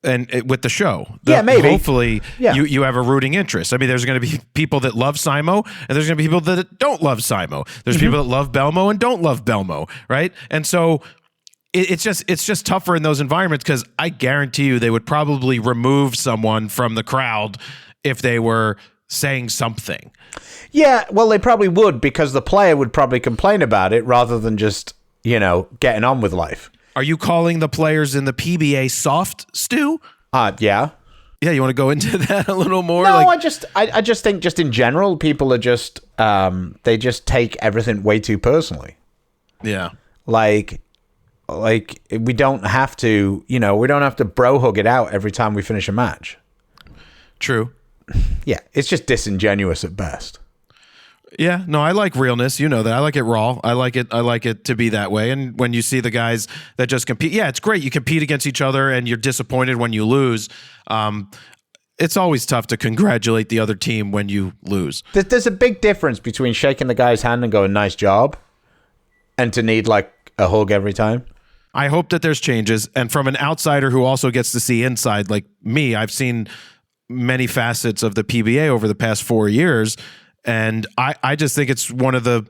And with the show, maybe. Hopefully, you have a rooting interest. I mean, there's going to be people that love Simo, and there's going to be people that don't love Simo. There's people that love Belmo and don't love Belmo, right? And so it's just tougher in those environments because I guarantee you they would probably remove someone from the crowd if they were saying something. Yeah, well, they probably would because the player would probably complain about it rather than just getting on with life. Are you calling the players in the PBA soft, Stu? Yeah. Yeah, you want to go into that a little more? No, I just think just in general, people are just, they just take everything way too personally. Yeah. Like, like we don't have to, we don't have to bro hug it out every time we finish a match. True. Yeah, it's just disingenuous at best. Yeah, no, I like realness. You know that. I like it raw. I like it to be that way. And when you see the guys that just compete, yeah, it's great. You compete against each other and you're disappointed when you lose. It's always tough to congratulate the other team when you lose. There's a big difference between shaking the guy's hand and going, nice job, and to need like a hug every time. I hope that there's changes. And from an outsider who also gets to see inside, like me, I've seen many facets of the PBA over the past 4 years. And I just think it's one of the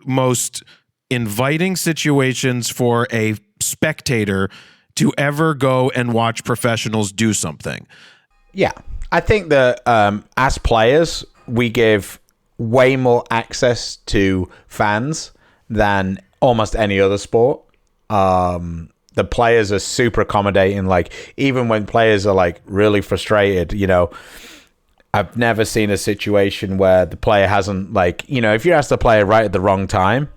most inviting situations for a spectator to ever go and watch professionals do something. Yeah. I think that as players, we give way more access to fans than almost any other sport. The players are super accommodating. Like, even when players are like really frustrated, I've never seen a situation where the player hasn't, like, if you ask the player right at the wrong time,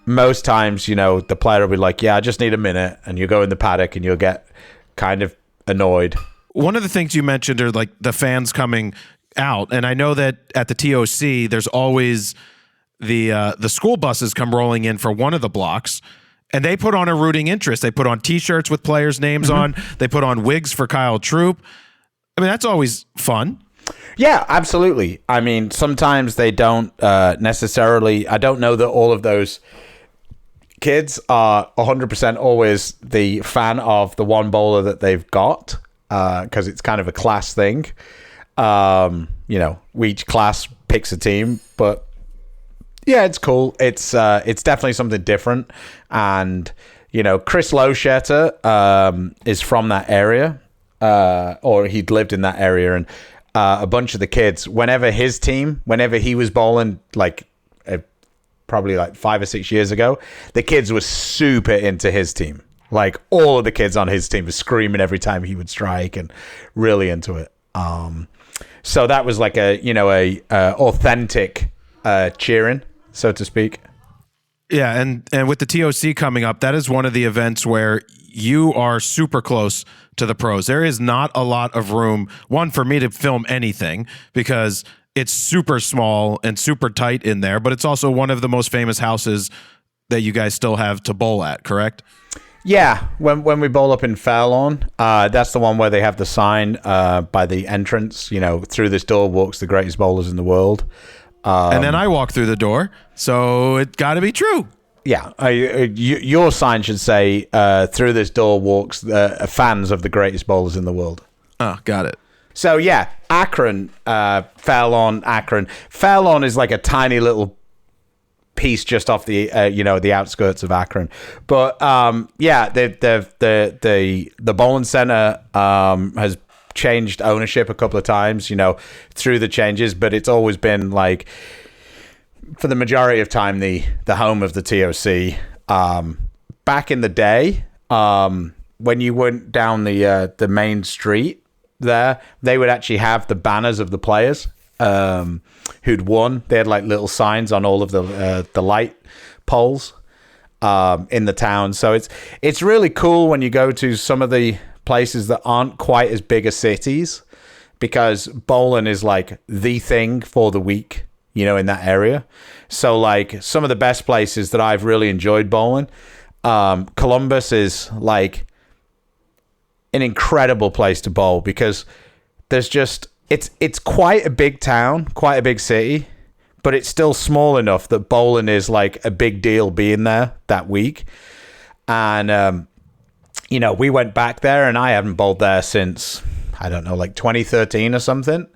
most times, the player will be like, yeah, I just need a minute. And you go in the paddock and you'll get kind of annoyed. One of the things you mentioned are like the fans coming out. And I know that at the TOC, there's always the school buses come rolling in for one of the blocks. And they put on a rooting interest. They put on T-shirts with players' names on. They put on wigs for Kyle Troop. I mean, that's always fun. Yeah, absolutely. I mean, sometimes they don't necessarily... I don't know that all of those kids are 100% always the fan of the one bowler that they've got, because it's kind of a class thing. Each class picks a team, but yeah, it's cool. It's definitely something different. And, Chris Lowshetter is from that area. Or he'd lived in that area, and a bunch of the kids, whenever he was bowling, like probably like 5 or 6 years ago, the kids were super into his team. Like, all of the kids on his team were screaming every time he would strike and really into it. So that was like a authentic cheering, so to speak. Yeah, and with the TOC coming up, that is one of the events where you are super close to the pros. There is not a lot of room, one, for me to film anything because it's super small and super tight in there, but it's also one of the most famous houses that you guys still have to bowl at, correct? Yeah, when we bowl up in Fairlawn, that's the one where they have the sign by the entrance, through this door walks the greatest bowlers in the world. And then I walk through the door, so it got to be true. Yeah, your sign should say, through this door walks fans of the greatest bowlers in the world. Oh, got it. So, yeah, Akron, Fairlawn, Akron. Fairlawn is like a tiny little piece just off the, the outskirts of Akron. But, the bowling center has changed ownership a couple of times, through the changes, but it's always been like, for the majority of time, the home of the TOC. Back in the day, when you went down the main street there, they would actually have the banners of the players who'd won. They had like little signs on all of the light poles in the town. So it's really cool when you go to some of the places that aren't quite as big as cities, because bowling is like the thing for the week, in that area. So like some of the best places that I've really enjoyed bowling, Columbus is like an incredible place to bowl because there's just, it's quite a big town, quite a big city, but it's still small enough that bowling is like a big deal being there that week. And, we went back there and I haven't bowled there since, I don't know, like 2013 or something.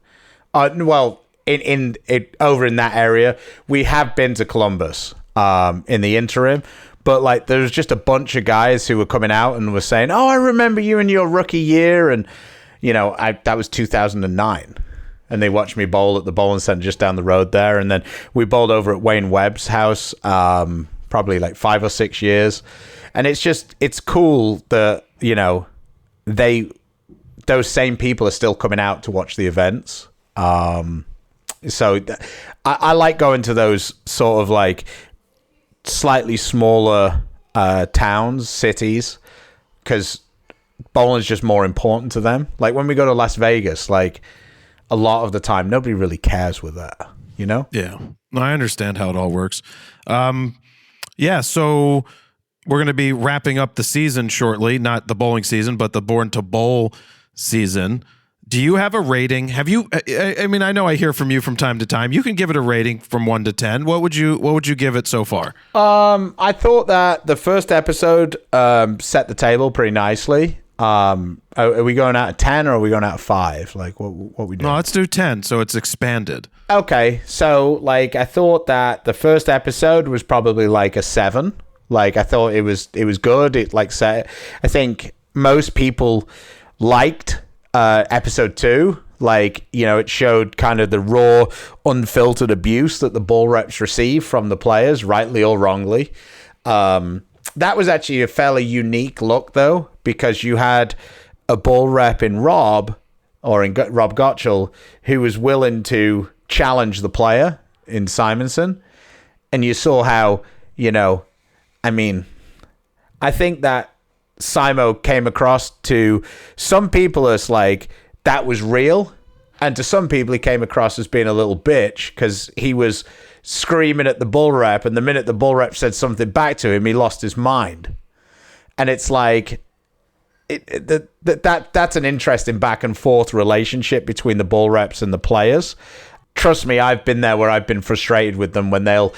Well, in over in that area, we have been to Columbus in the interim, but like there was just a bunch of guys who were coming out and were saying, "Oh, I remember you in your rookie year," and that was 2009, and they watched me bowl at the bowling center just down the road there, and then we bowled over at Wayne Webb's house, probably like 5 or 6 years, and it's cool that those same people are still coming out to watch the events. So I like going to those sort of like slightly smaller towns, cities, because bowling's just more important to them. Like when we go to Las Vegas, like a lot of the time, nobody really cares with that, you know? Yeah. No, I understand how it all works. Yeah, so we're going to be wrapping up the season shortly, not the bowling season, but the Born to Bowl season. Do you have a rating? Have you, I mean, I know I hear from you from time to time. You can give it a rating from 1 to 10. What would you give it so far? I thought that the first episode set the table pretty nicely. Are we going out of 10 or are we going out of 5? Like what we doing? No, let's do 10. So it's expanded. Okay. So like I thought that the first episode was probably like a 7. Like I thought it was good. It like set, I think most people liked episode 2. Like, you know, it showed kind of the raw, unfiltered abuse that the ball reps receive from the players, rightly or wrongly. That was actually a fairly unique look, though, because you had a ball rep in Rob Gottschall, who was willing to challenge the player in Simonson. And you saw how, you know, I mean, I think that Simo came across to some people as like, that was real. And to some people, he came across as being a little bitch because he was screaming at the bull rep, and the minute the bull rep said something back to him, he lost his mind. And it's like that's an interesting back and forth relationship between the bull reps and the players. Trust me, I've been there where I've been frustrated with them when they'll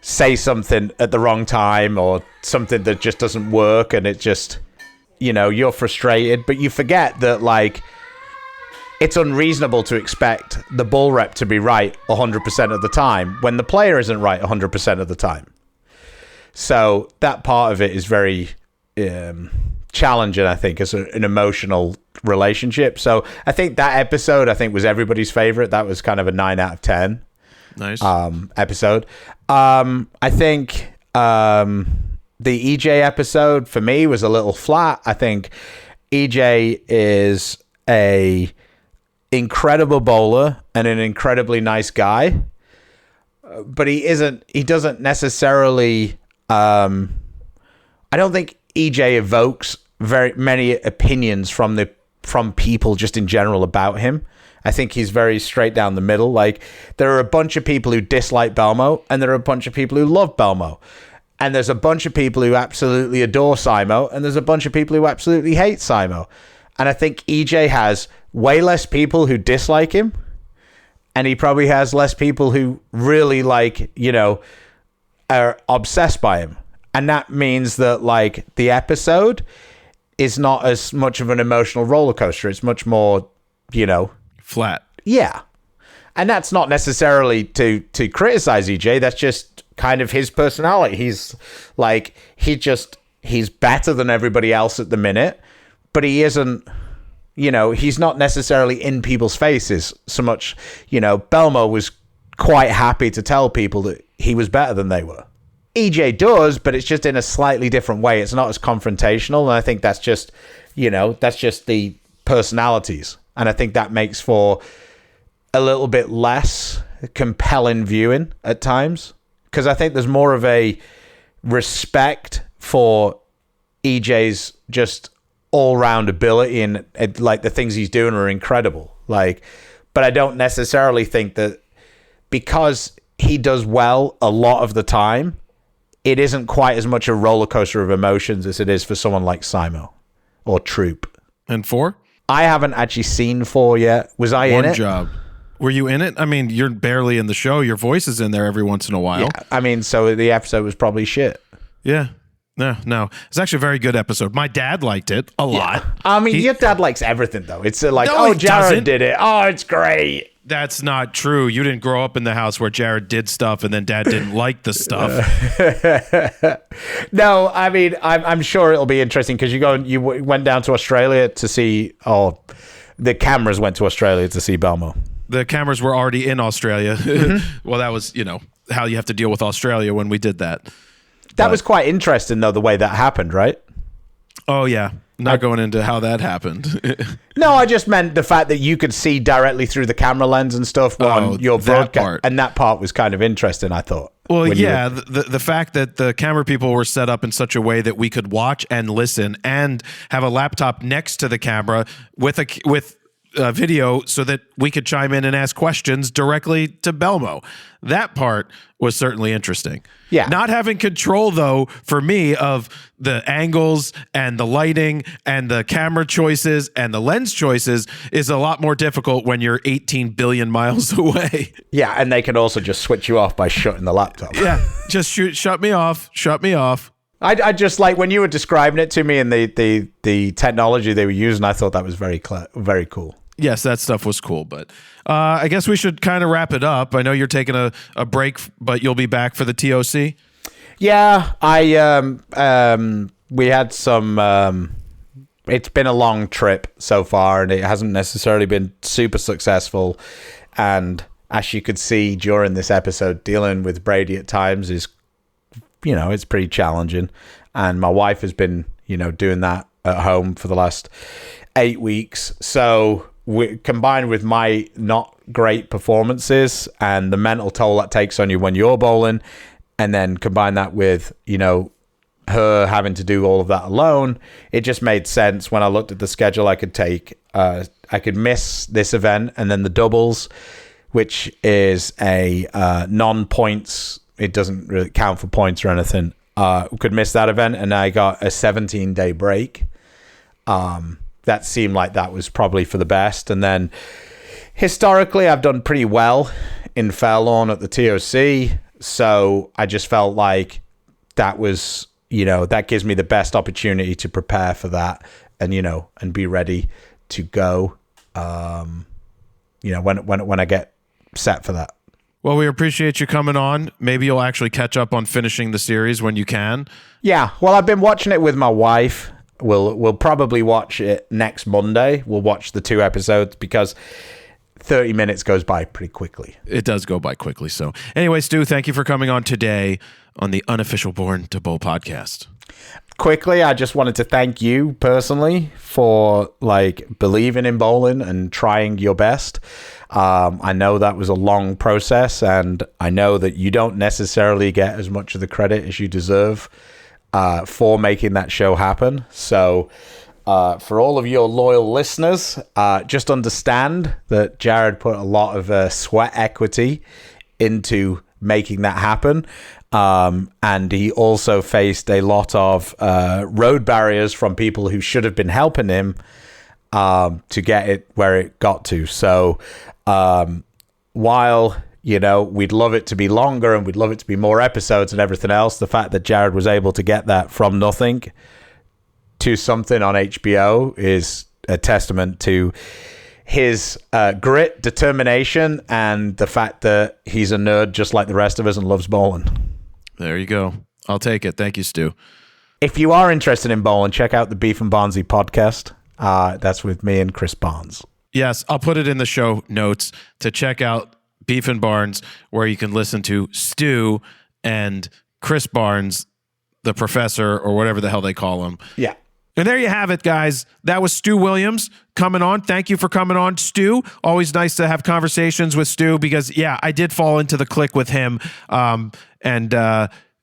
say something at the wrong time or something that just doesn't work, and it just, you know, you're frustrated, but you forget that like it's unreasonable to expect the ball rep to be right 100% of the time when the player isn't right 100% of the time. So that part of it is very challenging, I think, as an emotional relationship. So I think that episode, was everybody's favorite. That was kind of a 9 out of 10. Nice. Episode. I think the EJ episode for me was a little flat. I think EJ is a incredible bowler and an incredibly nice guy, but he doesn't necessarily I don't think EJ evokes very many opinions from people just in general about him. I think he's very straight down the middle. Like, there are a bunch of people who dislike Belmo, and there are a bunch of people who love Belmo, and there's a bunch of people who absolutely adore Simo, and there's a bunch of people who absolutely hate Simo. And I think EJ has way less people who dislike him, and he probably has less people who really, like, you know, are obsessed by him. And that means that, like, the episode is not as much of an emotional roller coaster. It's much more, you know, flat. Yeah. And that's not necessarily to criticize EJ. That's just kind of his personality. He's like, he's better than everybody else at the minute, but he isn't, you know, he's not necessarily in people's faces so much. You know, Belmo was quite happy to tell people that he was better than they were. EJ does, but it's just in a slightly different way. It's not as confrontational. And I think that's just, you know, that's just the personalities. And I think that makes for a little bit less compelling viewing at times. Because I think there's more of a respect for EJ's just all-round ability, and like the things he's doing are incredible. Like, but I don't necessarily think that because he does well a lot of the time, it isn't quite as much a roller coaster of emotions as it is for someone like Simo or Troop. And 4? I haven't actually seen 4 yet. Was I in it? One job. Were you in it? I mean, you're barely in the show. Your voice is in there every once in a while. Yeah, I mean, so the episode was probably shit. Yeah. No. It's actually a very good episode. My dad liked it a lot. I mean, your dad likes everything, though. It's like, No, oh, he Jared doesn't. did it. Oh, it's great. That's not true. You didn't grow up in the house where Jared did stuff and then dad didn't like the stuff. No, I mean, I'm sure it'll be interesting because you went down to Australia to see, the cameras went to Australia to see Belmo. The cameras were already in Australia. Mm-hmm. Well, that was, you know, how you have to deal with Australia when we did that. That was quite interesting, though, the way that happened, right? Oh, yeah. Not going into how that happened. No, I just meant the fact that you could see directly through the camera lens and stuff on your broadcast. And that part was kind of interesting, I thought. Well, yeah, the fact that the camera people were set up in such a way that we could watch and listen and have a laptop next to the camera with video so that we could chime in and ask questions directly to Belmo. That part was certainly interesting. Yeah. Not having control, though, for me, of the angles and the lighting and the camera choices and the lens choices is a lot more difficult when you're 18 billion miles away. Yeah, and they can also just switch you off by shutting the laptop. Yeah, just shut me off. I just like when you were describing it to me and the technology they were using, I thought that was very cool. Yes, that stuff was cool, but I guess we should kind of wrap it up. I know you're taking a break, but you'll be back for the TOC. Yeah, we had some. It's been a long trip so far, and it hasn't necessarily been super successful. And as you could see during this episode, dealing with Brady at times is, it's pretty challenging. And my wife has been, doing that at home for the last 8 weeks. So combined with my not great performances and the mental toll that takes on you when you're bowling, and then combine that with, her having to do all of that alone, it just made sense when I looked at the schedule. I could miss this event and then the doubles, which is a non-points. It doesn't really count for points or anything. Could miss that event, and I got a 17-day break. That seemed like that was probably for the best. And then historically, I've done pretty well in Fairlawn at the TOC. So I just felt like that was, that gives me the best opportunity to prepare for that and, and be ready to go, when I get set for that. Well, we appreciate you coming on. Maybe you'll actually catch up on finishing the series when you can. Yeah. Well, I've been watching it with my wife. We'll probably watch it next Monday. We'll watch the 2 episodes because 30 minutes goes by pretty quickly. It does go by quickly. So anyway, Stu, thank you for coming on today on the Unofficial Born to Bowl podcast. Quickly, I just wanted to thank you personally for believing in bowling and trying your best. I know that was a long process, and I know that you don't necessarily get as much of the credit as you deserve for making that show happen. So for all of your loyal listeners, just understand that Jared put a lot of sweat equity into making that happen. And he also faced a lot of road barriers from people who should have been helping him to get it where it got to. So while we'd love it to be longer and we'd love it to be more episodes and everything else, the fact that Jared was able to get that from nothing to something on HBO is a testament to his grit, determination, and the fact that he's a nerd just like the rest of us and loves bowling. There you go. I'll take it. Thank you, Stu. If you are interested in bowling, check out the Beef and Barnsey podcast. That's with me and Chris Barnes. Yes, I'll put it in the show notes to check out Beef and Barnes, where you can listen to Stu and Chris Barnes, the professor, or whatever the hell they call him. Yeah. And there you have it, guys. That was Stu Williams coming on. Thank you for coming on, Stu. Always nice to have conversations with Stu because, yeah, I did fall into the clique with him.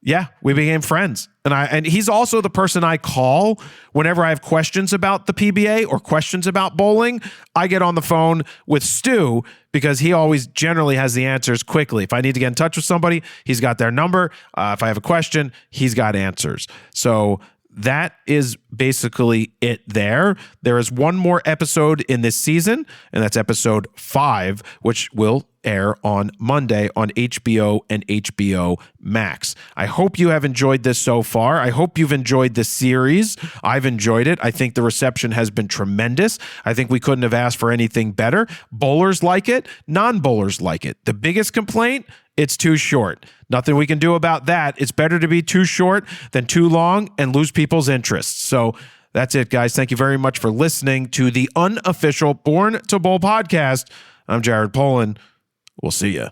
Yeah, we became friends. And he's also the person I call whenever I have questions about the PBA or questions about bowling. I get on the phone with Stu because he always generally has the answers quickly. If I need to get in touch with somebody, he's got their number. If I have a question, he's got answers. So that is basically it there. There is one more episode in this season, and that's episode 5, which will air on Monday on HBO and HBO Max. I hope you have enjoyed this so far. I hope you've enjoyed this series. I've enjoyed it. I think the reception has been tremendous. I think we couldn't have asked for anything better. Bowlers like it. Non-bowlers like it. The biggest complaint, it's too short. Nothing we can do about that. It's better to be too short than too long and lose people's interests. So that's it, guys. Thank you very much for listening to the Unofficial Born to Bowl podcast. I'm Jared Polin. We'll see you.